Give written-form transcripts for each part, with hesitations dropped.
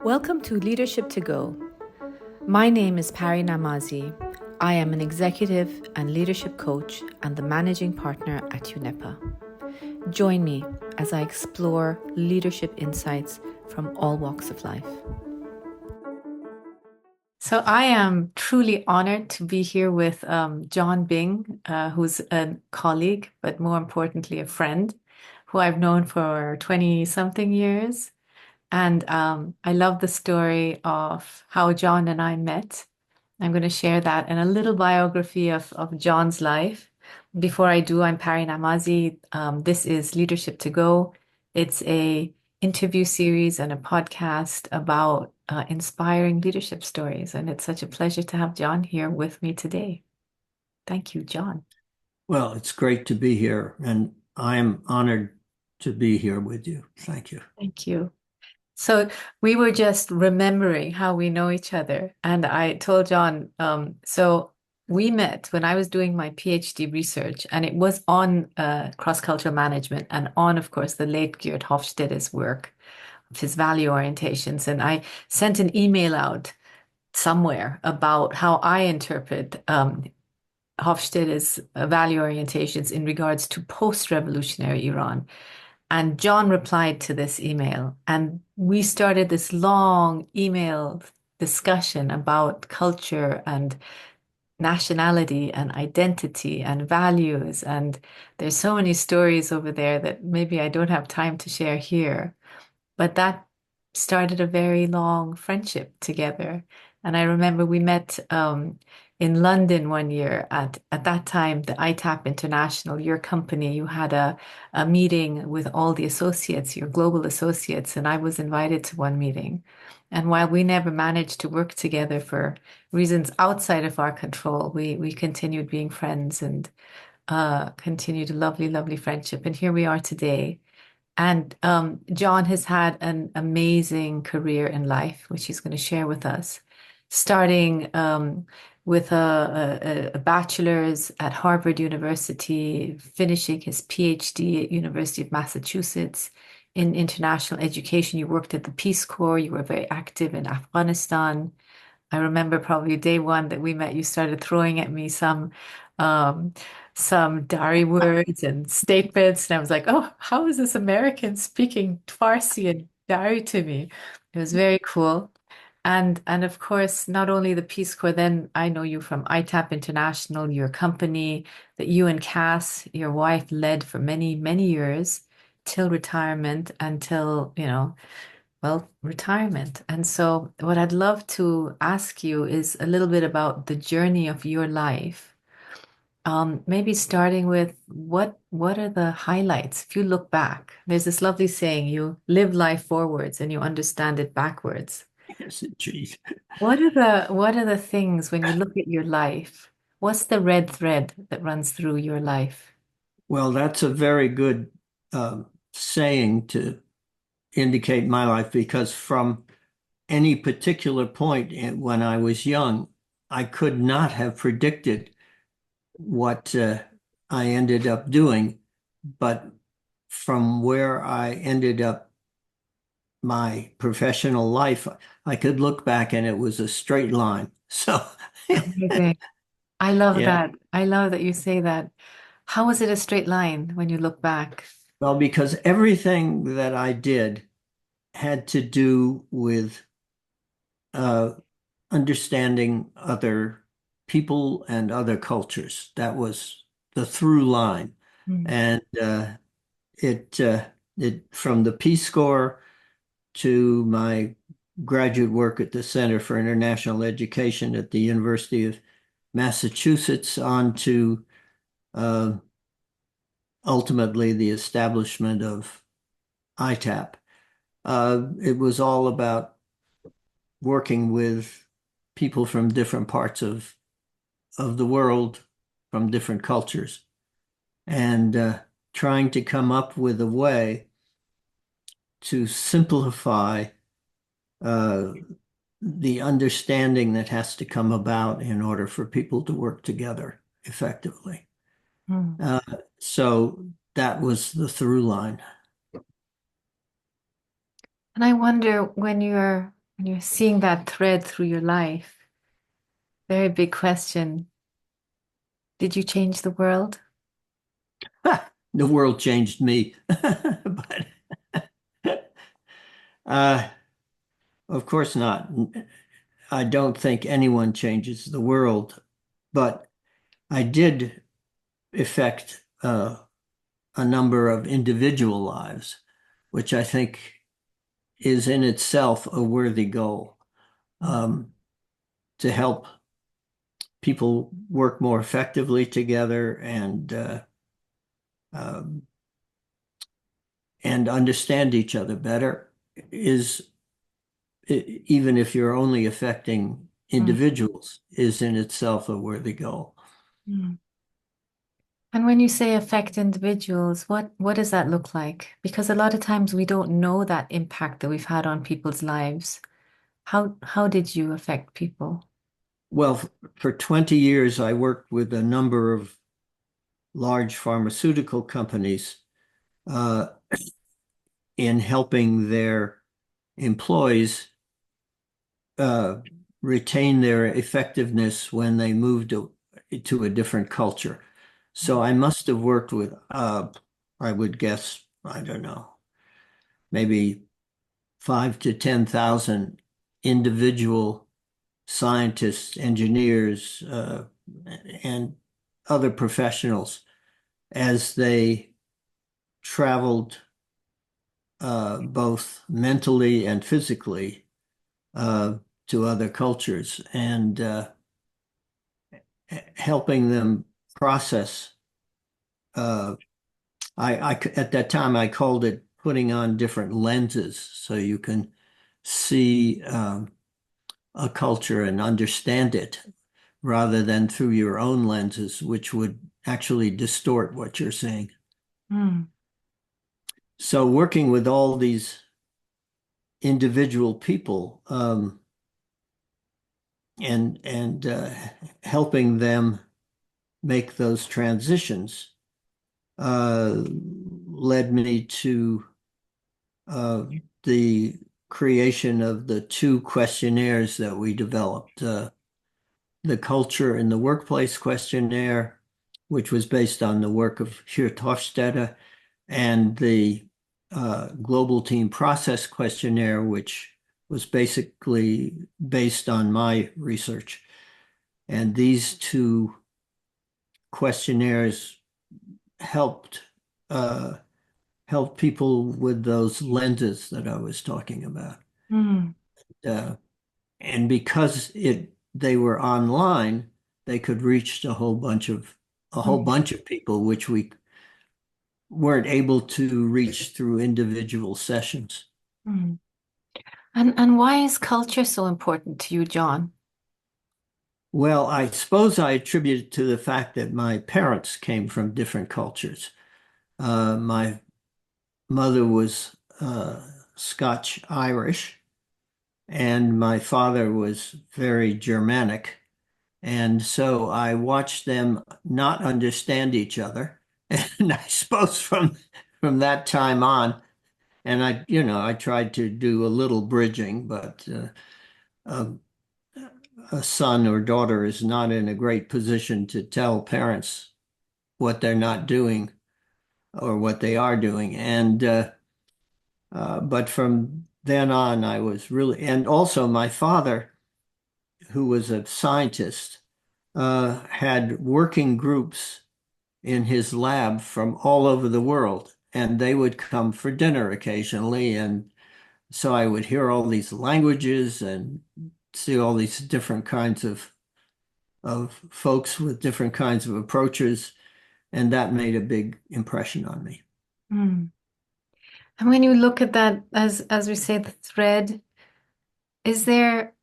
Welcome to Leadership to Go. My name is Pari Namazie. I am an executive and leadership coach and the managing partner at UNEPA. Join me as I explore leadership insights from all walks of life. So I am truly honored to be here with John Bing, who's a colleague, but more importantly, a friend who I've known for 20-something years. And I love the story of how John and I met. I'm going to share that and a little biography of John's life. Before I do, I'm Pari Namazie. This is Leadership to Go. It's a interview series and a podcast about inspiring leadership stories. And it's such a pleasure to have John here with me today. Thank you, John. Well, it's great to be here, and I am honored to be here with you. Thank you. Thank you. So we were just remembering how we know each other. And I told John, so we met when I was doing my PhD research, and it was on cross-cultural management and on, of course, the late Geert Hofstede's work, of his value orientations. And I sent an email out somewhere about how I interpret Hofstede's value orientations in regards to post-revolutionary Iran. And John replied to this email, and we started this long email discussion about culture and nationality and identity and values. And there's so many stories over there that maybe I don't have time to share here. But that started a very long friendship together. And I remember we met in London one year at that time, the ITAP International, your company, you had a meeting with all the associates, your global associates, and I was invited to one meeting. And while we never managed to work together for reasons outside of our control, we continued being friends and continued a lovely, lovely friendship. And here we are today. And John has had an amazing career in life, which he's going to share with us, starting with a bachelor's at Harvard University, finishing his PhD at University of Massachusetts in international education. You worked at the Peace Corps. You were very active in Afghanistan. I remember probably day one that we met, you started throwing at me um, some Dari words and statements, and I was like, "Oh, how is this American speaking Farsi and Dari to me?" It was very cool. And of course, not only the Peace Corps, then I know you from ITAP International, your company that you and Cass, your wife, led for many, many years till retirement, until, well, retirement. And so, what I'd love to ask you is a little bit about the journey of your life. Maybe starting with what are the highlights? If you look back, there's this lovely saying, you live life forwards and you understand it backwards. Yes, indeed. What are the things when you look at your life? What's the red thread that runs through your life? Well, that's a very good saying to indicate my life because from any particular point when I was young, I could not have predicted what I ended up doing. But from where I ended up my professional life, I could look back and it was a straight line. So, Amazing. I love yeah. that. I love that you say that. How was it a straight line when you look back? Well, because everything that I did had to do with uh, understanding other people and other cultures. That was the through line. Mm. And it, it from the Peace Corps to my graduate work at the Center for International Education at the University of Massachusetts on to uh, ultimately the establishment of ITAP. It was all about working with people from different parts of the world, from different cultures, and trying to come up with a way to simplify uh, the understanding that has to come about in order for people to work together effectively. Mm. Uh, so that was the through line. And I wonder when you're And you're seeing that thread through your life. Very big question. Did you change the world? The world changed me, but uh, of course not. I don't think anyone changes the world, but I did affect a number of individual lives, which I think is in itself a worthy goal, um, to help people work more effectively together um, and understand each other better is, even if you're only affecting Mm. individuals, is in itself a worthy goal. Mm. And when you say affect individuals, what does that look like? Because a lot of times we don't know that impact that we've had on people's lives. How did you affect people? Well, for 20 years, I worked with a number of large pharmaceutical companies uh, in helping their employees uh, retain their effectiveness when they moved to a different culture. So I must have worked with, I would guess, I don't know, maybe 5 to 10,000 individual scientists, engineers, and other professionals as they traveled both mentally and physically uh, to other cultures and helping them process. Uh, at that time I called it putting on different lenses so you can see a culture and understand it rather than through your own lenses, which would actually distort what you're seeing. Mm. So working with all these individual people and helping them make those transitions uh, led me to uh, the creation of the two questionnaires that we developed, the Culture in the Workplace Questionnaire, which was based on the work of Geert Hofstede, and the Global Team Process Questionnaire, which was basically based on my research. And these two questionnaires helped uh, help people with those lenses that I was talking about. Mm. Uh, and because it they were online, they could reach a whole Mm. bunch of people, which we weren't able to reach through individual sessions. Mm. And why is culture so important to you, John? Well, I suppose I attribute it to the fact that my parents came from different cultures. My mother was Scotch Irish, and my father was very Germanic. And so I watched them not understand each other. And I suppose from that time on, and I tried to do a little bridging, but a, a son or daughter is not in a great position to tell parents what they're not doing or what they are doing. But from then on, I was really, and also my father, who was a scientist, had working groups in his lab from all over the world, and they would come for dinner occasionally. And so I would hear all these languages and see all these different kinds of folks with different kinds of approaches, and that made a big impression on me. Mm. And when you look at that, as we say, the thread, is there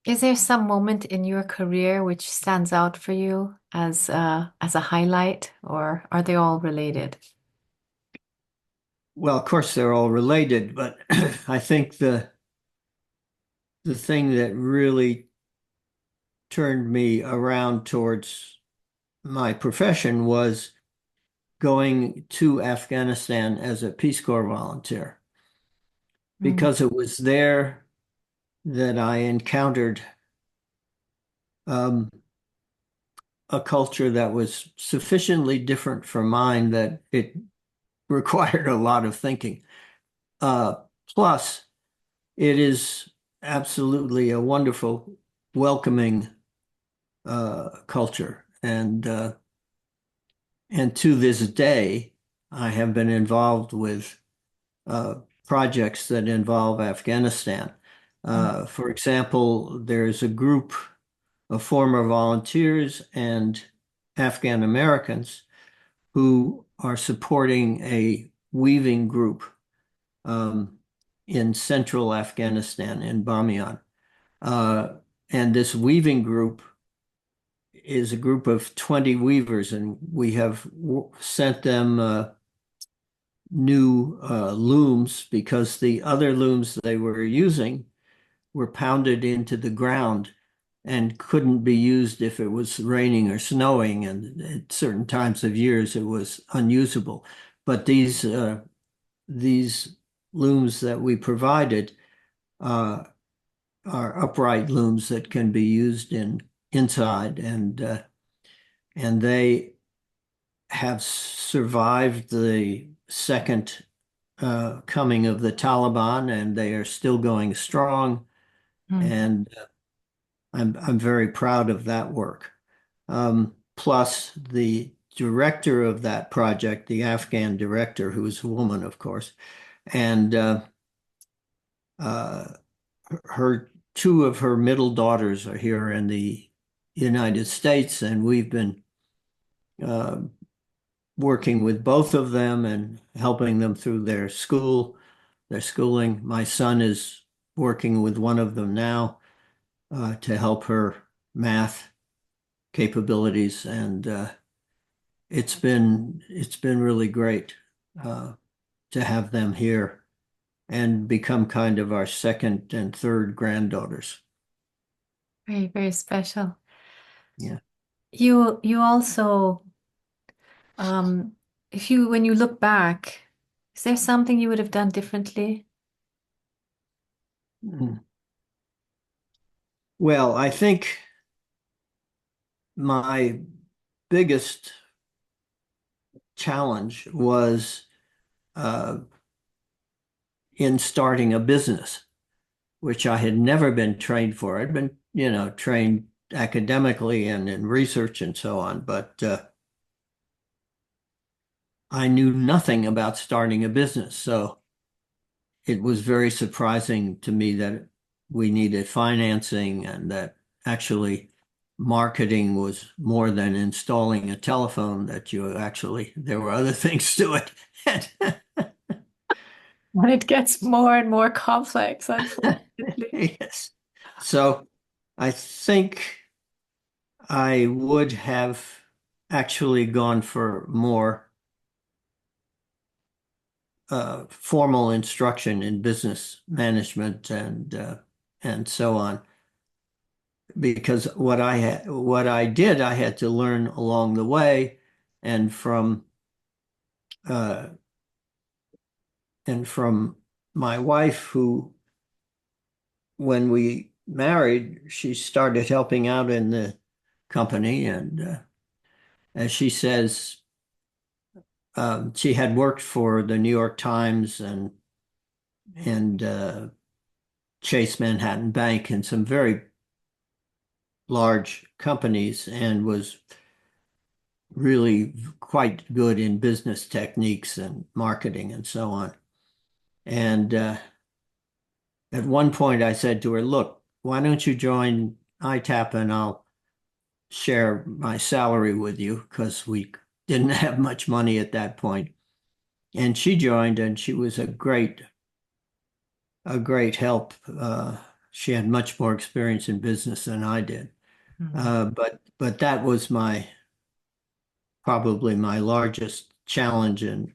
is there some moment in your career which stands out for you as a highlight, or are they all related? Well, of course, they're all related, but I think the thing that really turned me around towards my profession was going to Afghanistan as a Peace Corps volunteer Mm. because it was there. that I encountered um, a culture that was sufficiently different from mine that it required a lot of thinking. Uh, Plus, it is absolutely a wonderful, welcoming culture, and to this day, I have been involved with uh, projects that involve Afghanistan. Mm, For example, there's a group of former volunteers and Afghan Americans who are supporting a weaving group um, in central Afghanistan, in Bamiyan. Uh, and this weaving group is a group of 20 weavers, and we have sent them new looms because the other looms they were using were pounded into the ground and couldn't be used if it was raining or snowing, and at certain times of years it was unusable. But these looms that we provided uh, are upright looms that can be used in inside, and they have survived the second coming of the Taliban, and they are still going strong. mm. And I'm very proud of that work. Plus, the director of that project, the Afghan director, who is a woman, of course, and uh, her two of her middle daughters are here in the United States, and we've been uh, working with both of them and helping them through their schooling. My son is working with one of them now to help her math capabilities, and it's been really great uh, to have them here and become kind of our second and third granddaughters. Very, very special. Yeah. You also, um, if you when you look back, is there something you would have done differently? Mm. Well, I think my biggest challenge was uh, in starting a business, which I had never been trained for. I'd been, trained academically and in research and so on, but I knew nothing about starting a business. So it was very surprising to me that we needed financing and that actually marketing was more than installing a telephone, that there were other things to it. When it gets more and more complex, unfortunately. Yes. So I think I would have actually gone for more formal instruction in business management and so on, because what I did, I had to learn along the way, and uh, from my wife, who, when we married, she started helping out in the company, and as she says, she had worked for the New York Times and Chase Manhattan Bank and some very large companies, and was really quite good in business techniques and marketing and so on. And at one point, I said to her, "Look, why don't you join ITAP and I'll share my salary with you?" Because we didn't have much money at that point. And she joined, and she was a great help. She had much more experience in business than I did. Mm, But that was probably my largest challenge and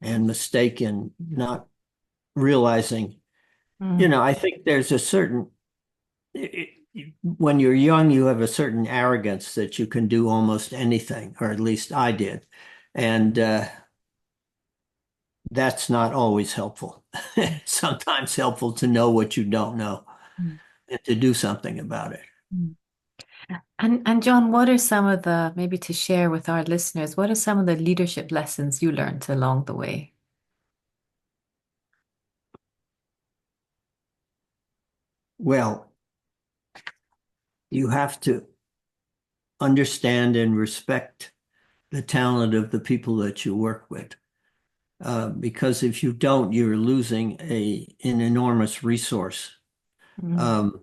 mistake in not realizing. mm, I think there's when you're young, you have a certain arrogance that you can do almost anything, or at least I did. And that's not always helpful. mm. Sometimes helpful to know what you don't know. Mm. and to do something about it. Mm. And John, what are some of the, maybe to share with our listeners, what are some of the leadership lessons you learned along the way? Well, you have to understand and respect the talent of the people that you work with. Because if you don't, you're losing an enormous resource. Mm. Um,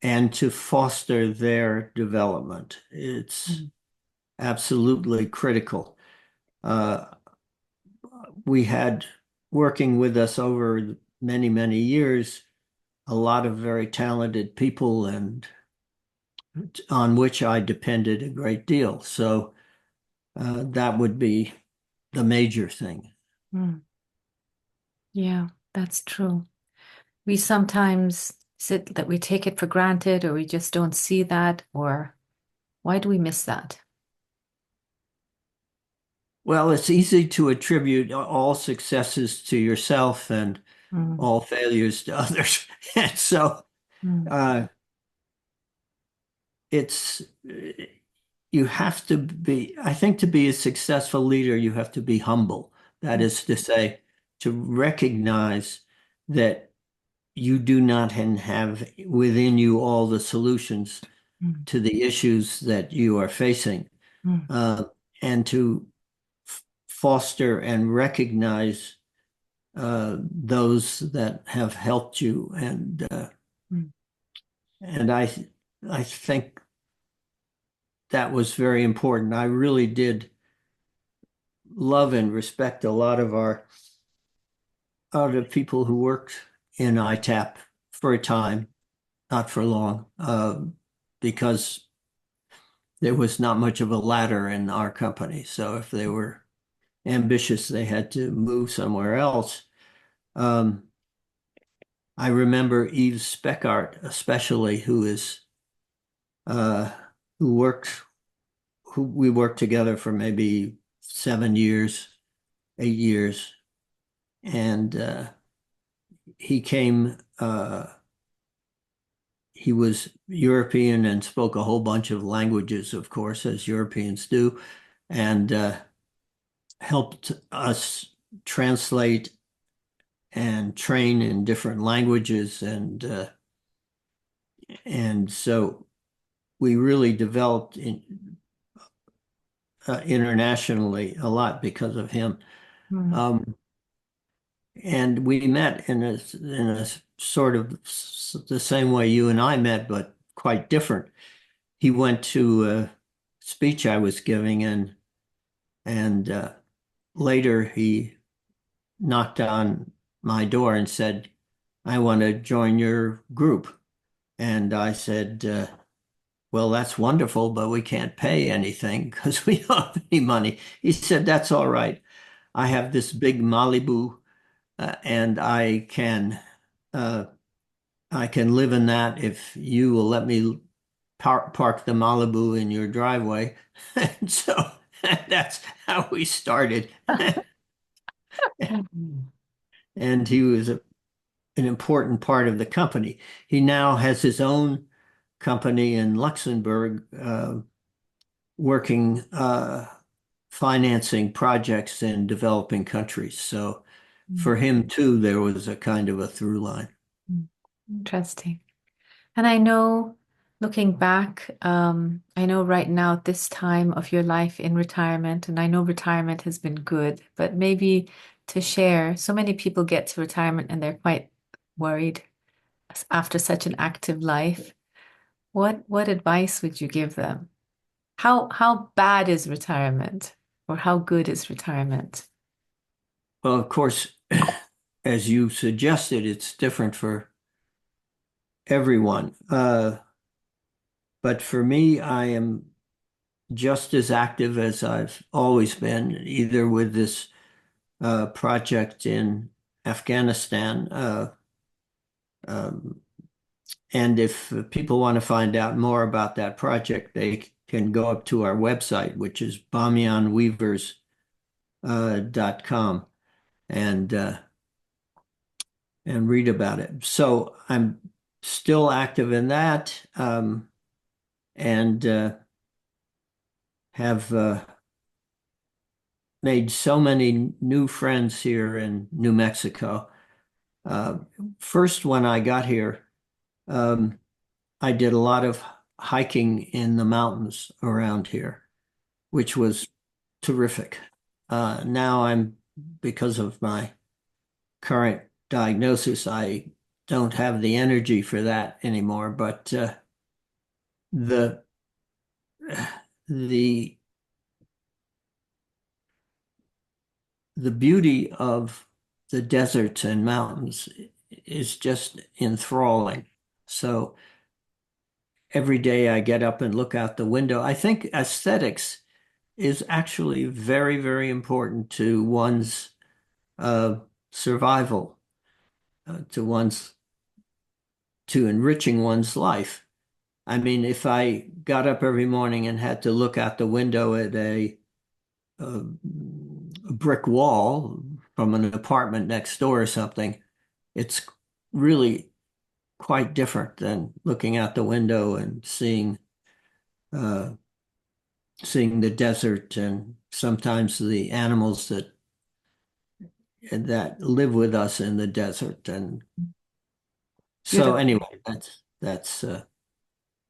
and to foster their development, it's Mm. absolutely critical. Uh, we had working with us over many, many years, a lot of very talented people and on which I depended a great deal. So that would be the major thing. Mm. Yeah, that's true. We sometimes sit that we take it for granted or we just don't see that, or why do we miss that? Well, it's easy to attribute all successes to yourself and Mm. all failures to others. And so Mm. uh, it's you have to be, I think to be a successful leader, you have to be humble. That Mm. is to say, to recognize that you do not have within you all the solutions Mm. to the issues that you are facing, Mm. uh, and to foster and recognize those that have helped you. Mm. And I think that was very important. I really did love and respect a lot of our other people who worked in ITAP for a time, not for long, because there was not much of a ladder in our company. So if they were ambitious, they had to move somewhere else. Um, I remember Yves Speckart, especially, uh, who worked, who we worked together for maybe 7 years, 8 years, and he came. He was European and spoke a whole bunch of languages, of course, as Europeans do, and helped us translate and train in different languages, and so we really developed internationally a lot because of him. Mm. Um, and we met in a sort of the same way you and I met, but quite different. He went to a speech I was giving, and later he knocked on my door and said, "I want to join your group." And I said, "Well, that's wonderful, but we can't pay anything because we don't have any money." He said, "That's all right. I have this big Malibu, and uh, I can live in that if you will let me park the Malibu in your driveway." And so that's how we started. Mm. And he was an important part of the company. He now has his own company in Luxembourg, working financing projects in developing countries. So Mm. for him too, there was a kind of a through line. Mm. Interesting. And I know looking back, I know right now at this time of your life in retirement, and I know retirement has been good, but maybe to share, so many people get to retirement and they're quite worried after such an active life. What advice would you give them? How bad is retirement or how good is retirement? Well, of course, as you suggested, it's different for everyone. But for me, I am just as active as I've always been, either with this project in Afghanistan. Um, and if people want to find out more about that project, they can go up to our website, which is bamyanweavers.com. And and read about it. So I'm still active in that, and have made so many new friends here in New Mexico. Uh, First, when I got here, um, I did a lot of hiking in the mountains around here, which was terrific. Now because of my current diagnosis, I don't have the energy for that anymore. But the the the beauty of the deserts and mountains is just enthralling. So every day I get up and look out the window. I think aesthetics is actually very, very important to one's uh, survival, to enriching one's life. I mean, if I got up every morning and had to look out the window at a brick wall from an apartment next door or something, it's really quite different than looking out the window and uh, seeing the desert and sometimes the animals that live with us in the desert. And so Beautiful, anyway, that's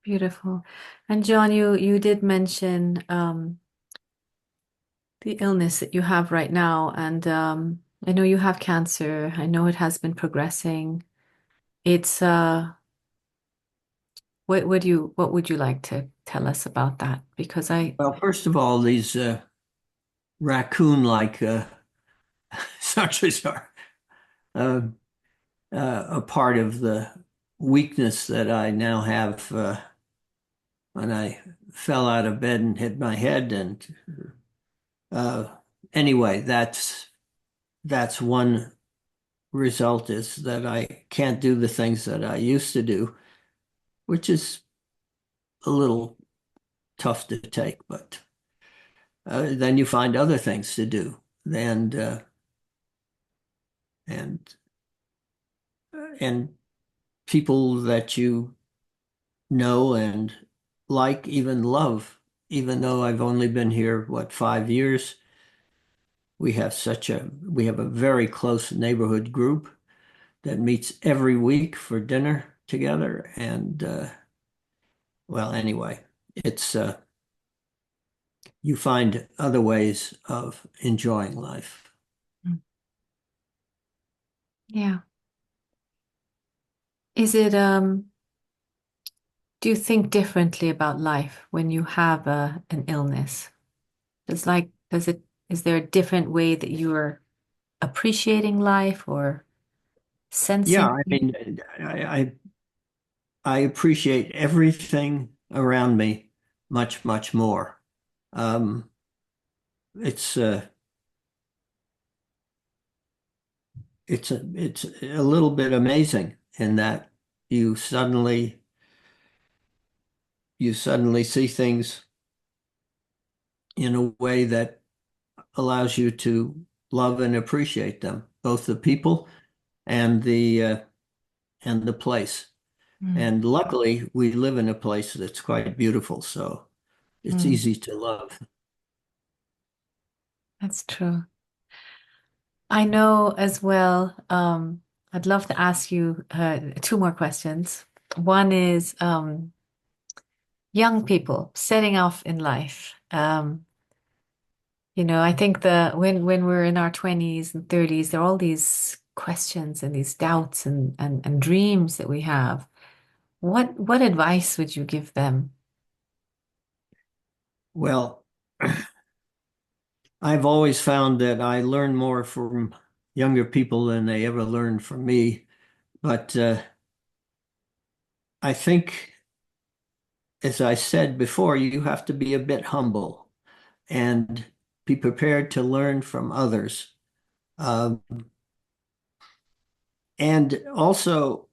beautiful. And John, you did mention the illness that you have right now, and I know you have cancer. I know it has been progressing. It's what would you like to tell us about that? Because I well, first of all, these raccoon-like structures are uh, a part of the weakness that I now have when I fell out of bed and hit my head. And uh, anyway, that's one result, is that I can't do the things that I used to do, which is a little tough to take. But then you find other things to do, and and people that you know and like, even love, even though I've only been here, what, 5 years. We have a very close neighborhood group that meets every week for dinner together. And well, anyway, it's you find other ways of enjoying life. yeah. Is it do you think differently about life when you have an illness? Is there a different way that you're appreciating life or Yeah, sensing? I mean, I appreciate everything around me much, much more. Um, it's it's a little bit amazing in that you suddenly you suddenly see things in a way that allows you to love and appreciate them, both the people and the place. Mm, And luckily, we live in a place that's quite beautiful, so it's mm, easy to love. that's true. I know as well. I'd love to ask you two more questions. One is young people setting off in life. I think when we're in our 20s and 30s, there are all these questions and these doubts and dreams that we have. What advice would you give them? Well, I've always found that I learn more from younger people than they ever learn from me. But I think, as I said before, you have to be a bit humble and be prepared to learn from others. Um, and also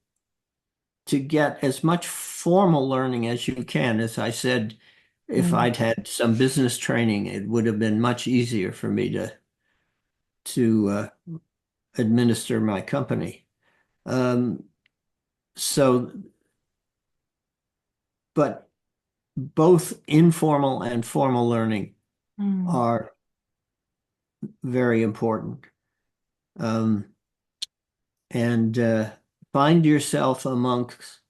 to get as much formal learning as you can. As I said, if Mm, I'd had some business training, it would have been much easier for me to administer my company. Um, so, but both informal and formal learning Mm, are very important. Um, and find yourself amongst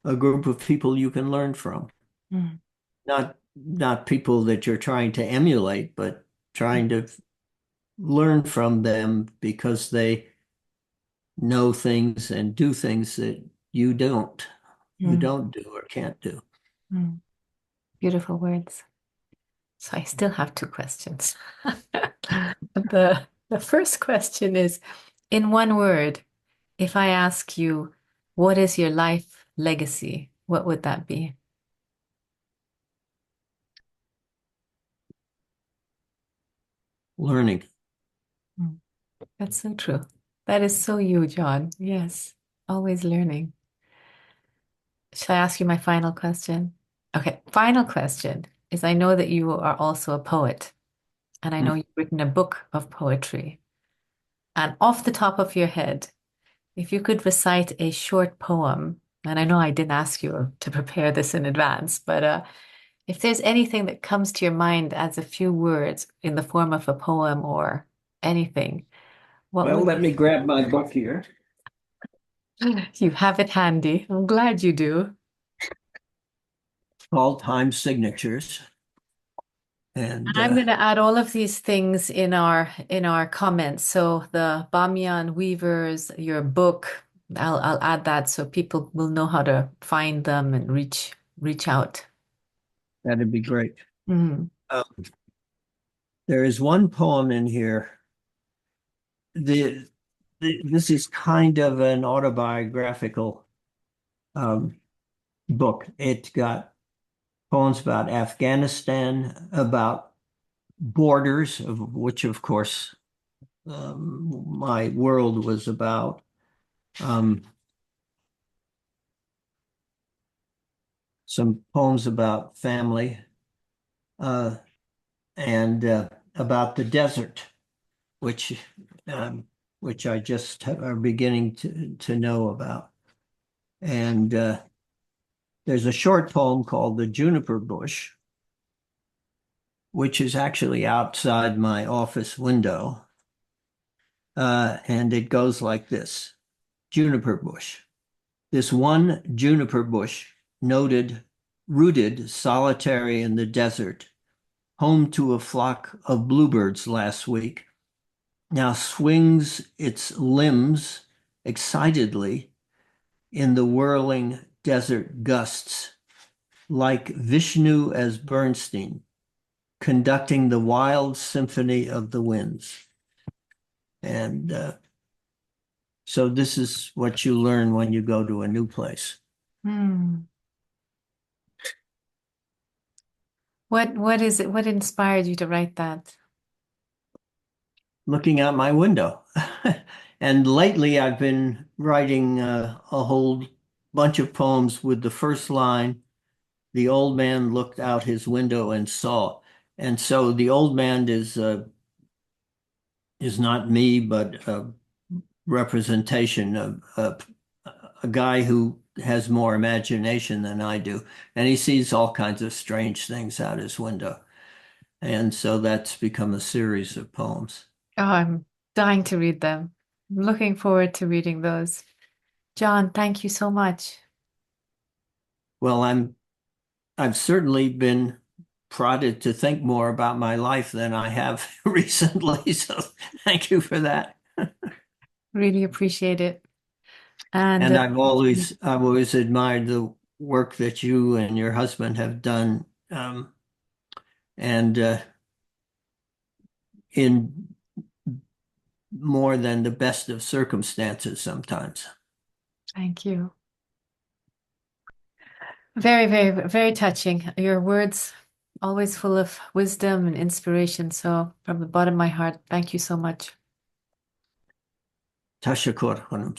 a group of people you can learn from. mm, Not people that you're trying to emulate, but trying to learn from them because they know things and do things that you mm, don't do or can't do. mm. Beautiful words. So I still have two questions. The first question is, in one word, if I ask you, what is your life legacy? What would that be? Learning. Mm. That's so true. That is so you, John. Yes, always learning. Shall I ask you my final question? Okay, final question is I know that you are also a poet, and I know Mm. you've written a book of poetry. And off the top of your head, if you could recite a short poem, and I know I didn't ask you to prepare this in advance, but if there's anything that comes to your mind as a few words in the form of a poem or anything, what Well, would let me grab my book here. you have it handy? I'm glad you do. Called Time Signatures. And I'm going to add all of these things in our comments. So the Bamiyan Weavers, your book, I'll add that so people will know how to find them and reach out. that'd be great. Mm, Uh, there is one poem in here. The, this is kind of an autobiographical um, book. It got poems about Afghanistan, about borders, of which, of course, my world was about. Um, some poems about family uh, and about the desert, which um, which I just are beginning to know about. And there's a short poem called The Juniper Bush, which is actually outside my office window. And it goes like this: Juniper bush. This one juniper bush, noted, rooted solitary in the desert, home to a flock of bluebirds last week, now swings its limbs excitedly in the whirling desert gusts, like Vishnu as Bernstein, conducting the wild symphony of the winds. And so this is what you learn when you go to a new place. mm. What is it? What inspired you to write that? Looking out my window. And lately I've been writing a whole bunch of poems with the first line, the old man looked out his window and saw. And so the old man is not me, but a representation of a guy who has more imagination than I do. And he sees all kinds of strange things out his window. And so that's become a series of poems. Oh, I'm dying to read them. I'm looking forward to reading those. John, thank you so much. Well, I've certainly been prodded to think more about my life than I have recently. So thank you for that. Really appreciate it. And And I've always admired the work that you and your husband have done, and in more than the best of circumstances sometimes. thank you. Very, very, very touching. Your words always full of wisdom and inspiration. So from the bottom of my heart, thank you so much. Tashakkur, Hanum